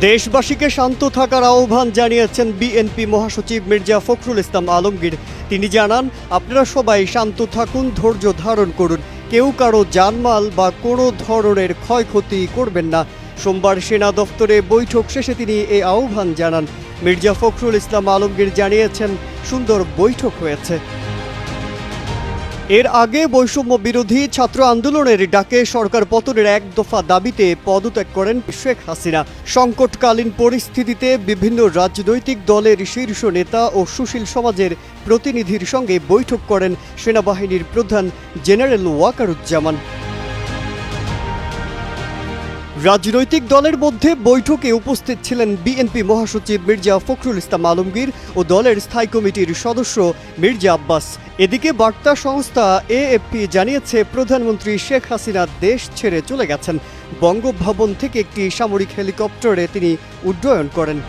দেশবাসীকে শান্ত থাকার আহ্বান জানিয়েছেন বিএনপি মহাসচিব মির্জা ফখরুল ইসলাম আলমগীর। তিনি জানান, আপনারা সবাই শান্ত থাকুন, ধৈর্য ধারণ করুন, কেউ কারো জানমাল বা কোনো ধরনের ক্ষয়ক্ষতি করবেন না। সোমবার সেনা দফতরে বৈঠক শেষে তিনি এই আহ্বান জানান। মির্জা ফখরুল ইসলাম আলমগীর জানিয়েছেন, সুন্দর বৈঠক হয়েছে। এর আগে বৈষম্য বিরোধী ছাত্র আন্দোলনের ডাকে সরকার পতনের এক দফা দাবিতে পদত্যাগ করেন শেখ হাসিনা। সংকটকালীন পরিস্থিতিতে বিভিন্ন রাজনৈতিক দলের শীর্ষ নেতা ও সুশীল সমাজের প্রতিনিধির সঙ্গে বৈঠক করেন সেনাবাহিনীর প্রধান জেনারেল ওয়াকারুজ্জামান। রাজনৈতিক দলের মধ্যে বৈঠকে উপস্থিত ছিলেন বিএনপি মহাসচিব মির্জা ফখরুল ইসলাম আলমগীর ও দলের স্থায়ী কমিটির সদস্য মির্জা আব্বাস। এদিকে বার্তা সংস্থা এএফপি জানিয়েছে, প্রধানমন্ত্রী শেখ হাসিনা দেশ ছেড়ে চলে গেছেন। বঙ্গভবন থেকে একটি সামরিক হেলিকপ্টারে তিনি উড্ডয়ন করেন।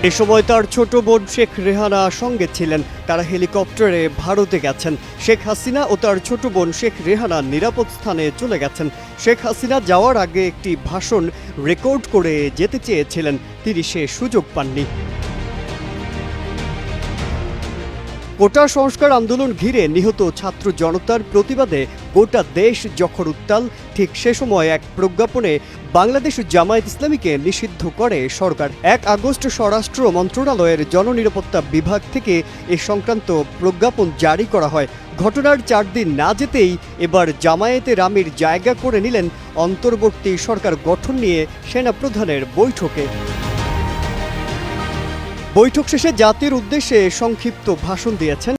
এ সময় তার ছোট বোন শেখ রেহানা সঙ্গে ছিলেন। তারা হেলিকপ্টারে ভারতে গেছেন। শেখ হাসিনা ও তার ছোট বোন শেখ রেহানা নিরাপদ স্থানে চলে গেছেন। শেখ হাসিনা যাওয়ার আগে একটি ভাষণ রেকর্ড করে যেতে চেয়েছিলেন, তিনি সে সুযোগ পাননি। কোটা সংস্কার আন্দোলন ঘিরে নিহত ছাত্র জনতার প্রতিবাদে গোটা দেশ যখন উত্তাল, ঠিক সে সময় এক প্রজ্ঞাপনে বাংলাদেশ জামায়াত ইসলামীকে নিষিদ্ধ করে সরকার। 1 আগস্ট স্বরাষ্ট্র মন্ত্রণালয়ের জননিরাপত্তা বিভাগ থেকে এ সংক্রান্ত প্রজ্ঞাপন জারি করা হয়। ঘটনার 4 দিন না যেতেই এবার জামায়াতের আমির জায়গা করে নিলেন অন্তর্বর্তী সরকার গঠন নিয়ে সেনাপ্রধানের বৈঠকে। বৈঠক শেষে জাতির উদ্দেশ্যে সংক্ষিপ্ত ভাষণ দিয়েছেন